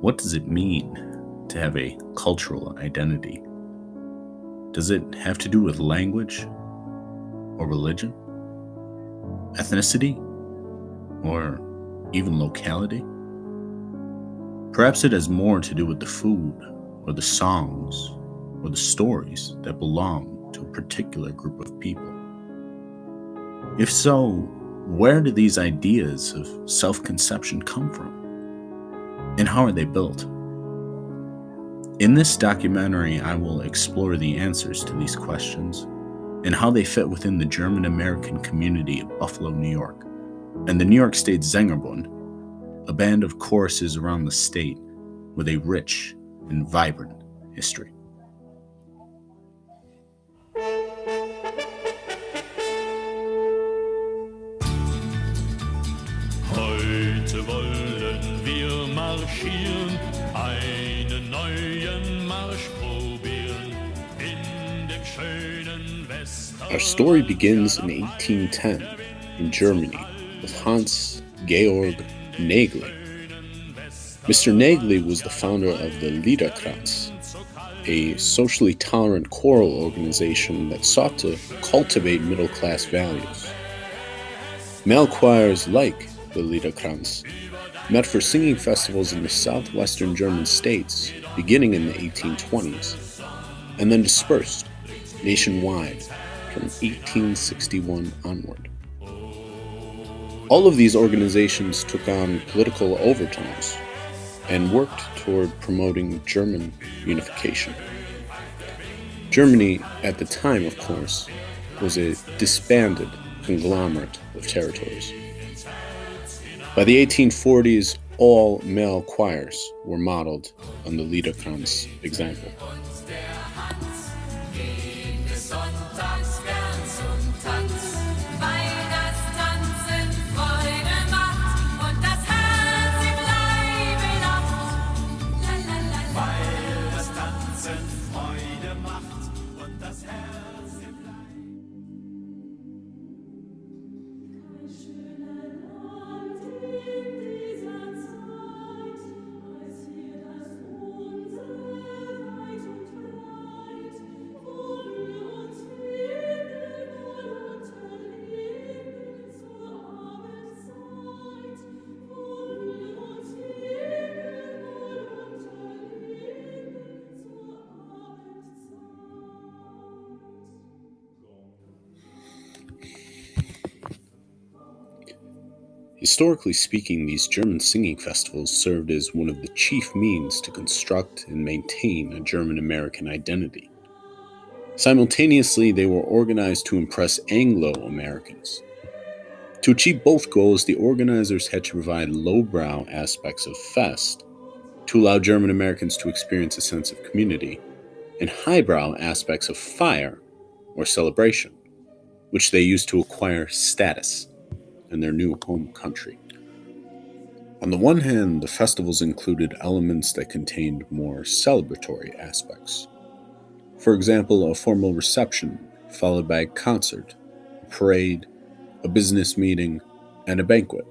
What does it mean to have a cultural identity? Does it have to do with language or religion, ethnicity, or even locality? Perhaps it has more to do with the food or the songs or the stories that belong to a particular group of people. If so, where do these ideas of self-conception come from? And how are they built? In this documentary, I will explore the answers to these questions and how they fit within the German-American community of Buffalo, New York, and the New York State Sängerbund, a band of choruses around the state with a rich and vibrant history. Heute wollen wir marschieren, einen neuen Marsch probieren in dem schönen Westen. Our story begins in 1810 in Germany with Hans Georg Nägeli. Mr. Nägeli was the founder of the Liederkranz, a socially tolerant choral organization that sought to cultivate middle-class values. Male choirs like the Liederkranz met for singing festivals in the southwestern German states beginning in the 1820s, and then dispersed nationwide from 1861 onward. All of these organizations took on political overtones and worked toward promoting German unification. Germany, at the time, of course, was a disbanded conglomerate of territories. By the 1840s, all male choirs were modeled on the Liederkranz example. Historically speaking, these German singing festivals served as one of the chief means to construct and maintain a German-American identity. Simultaneously, they were organized to impress Anglo-Americans. To achieve both goals, the organizers had to provide lowbrow aspects of fest to allow German Americans to experience a sense of community, and highbrow aspects of fire or celebration, which they used to acquire status in their new home country. On the one hand, the festivals included elements that contained more celebratory aspects. For example, a formal reception, followed by a concert, a parade, a business meeting, and a banquet.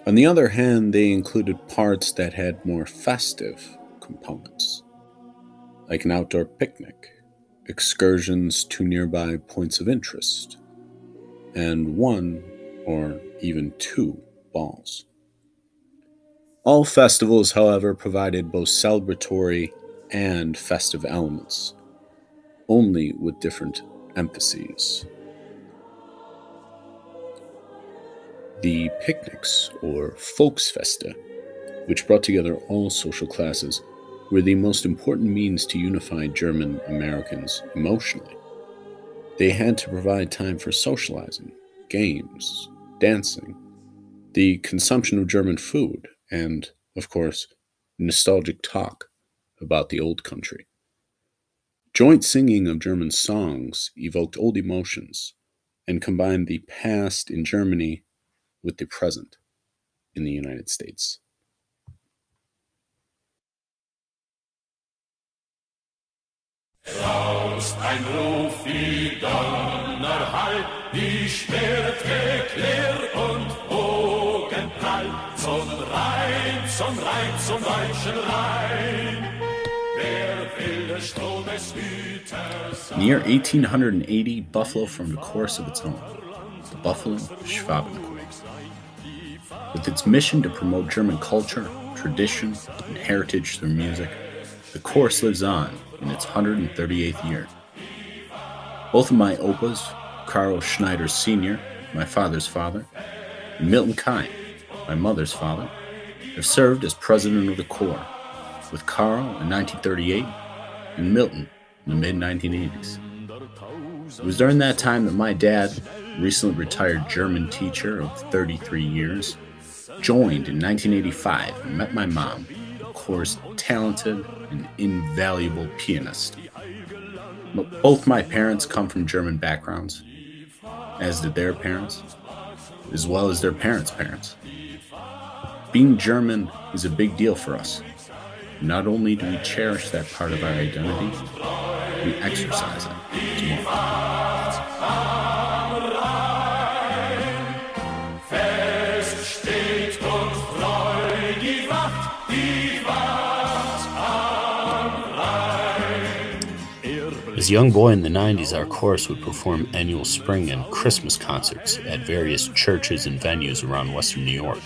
On the other hand, they included parts that had more festive components, like an outdoor picnic, excursions to nearby points of interest, and one or even two balls. All festivals, however, provided both celebratory and festive elements, only with different emphases. The picnics, or Volksfeste, which brought together all social classes, were the most important means to unify German Americans emotionally. They had to provide time for socializing, games, dancing, the consumption of German food, and, of course, nostalgic talk about the old country. Joint singing of German songs evoked old emotions and combined the past in Germany with the present in the United States. Raus ein Ruf wie Donnerhall, wie Schwerte klirr und Bogenprall, zum Rhein, zum Reiz und weichen Rhein. Wer will des Stromes Hüter sein? In the year 1880, Buffalo formed a chorus of its own, the Buffalo Schwabenchor. With its mission to promote German culture, tradition, and heritage through music, the chorus lives on in its 138th year. Both of my opas, Karl Schneider Sr., my father's father, and Milton Kine, my mother's father, have served as president of the Corps, with Karl in 1938 and Milton in the mid-1980s. It was during that time that my dad, recently retired German teacher of 33 years, joined in 1985 and met my mom, the Corps' talented and invaluable pianist. Both my parents come from German backgrounds, as did their parents, as well as their parents' parents. Being German is a big deal for us. Not only do we cherish that part of our identity, we exercise it as well. As a young boy in the 90s, our chorus would perform annual spring and Christmas concerts at various churches and venues around Western New York.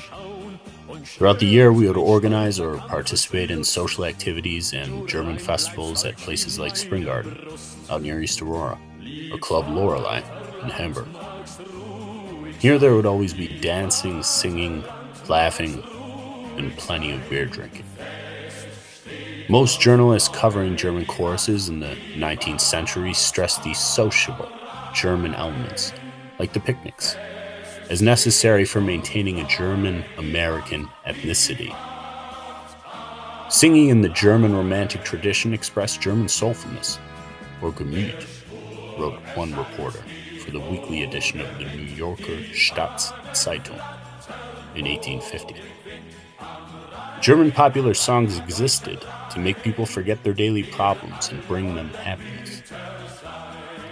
Throughout the year, we would organize or participate in social activities and German festivals at places like Spring Garden, out near East Aurora, or Club Lorelei in Hamburg. Here there would always be dancing, singing, laughing, and plenty of beer drinking. Most journalists covering German choruses in the 19th century stressed the sociable German elements, like the picnics, as necessary for maintaining a German-American ethnicity. Singing in the German Romantic tradition expressed German soulfulness, or Gemüt, wrote one reporter for the weekly edition of the New Yorker Stadtzeitung in 1850. German popular songs existed to make people forget their daily problems and bring them happiness.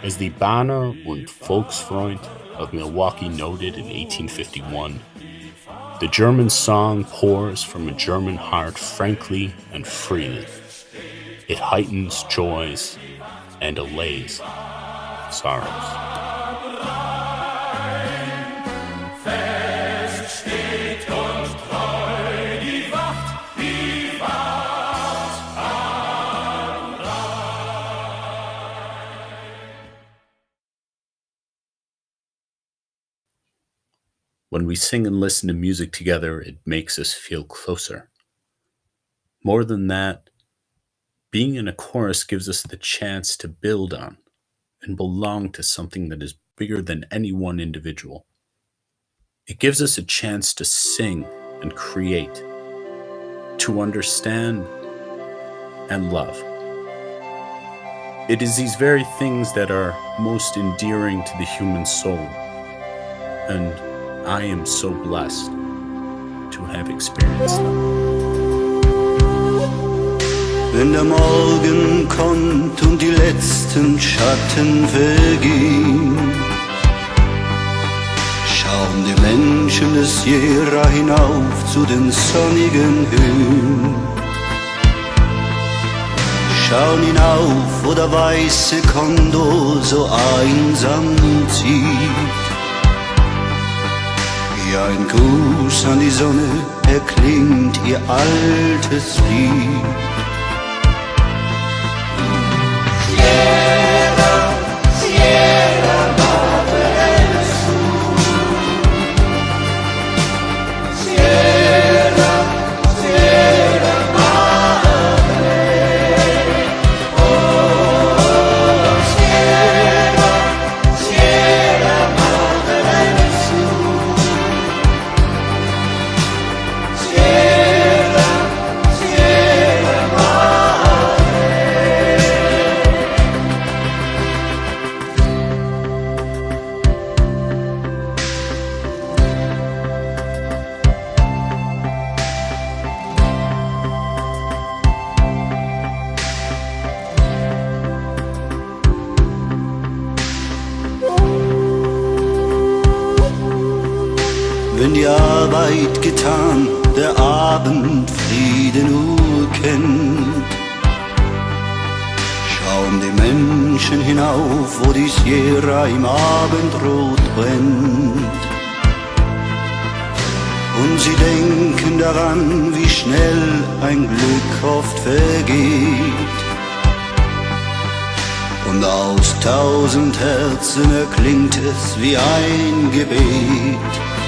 As the Banner und Volksfreund of Milwaukee noted in 1851, the German song pours from a German heart frankly and freely. It heightens joys and allays sorrows. When we sing and listen to music together, it makes us feel closer. More than that, being in a chorus gives us the chance to build on and belong to something that is bigger than any one individual. It gives us a chance to sing and create, to understand and love. It is these very things that are most endearing to the human soul, and I am so blessed to have experienced them. Wenn der Morgen kommt und die letzten Schatten vergehen, schauen die Menschen des Sierra hinauf zu den sonnigen Höhen. Schauen hinauf, wo der weiße Kondor so einsam zieht. Ja, ein Gruß an die Sonne erklingt ihr altes Lied. Wenn die Arbeit getan der Abend Frieden nur kennt. Schauen die Menschen hinauf, wo die Sierra im Abendrot brennt. Und sie denken daran, wie schnell ein Glück oft vergeht. Und aus 1000 Herzen erklingt es wie ein Gebet.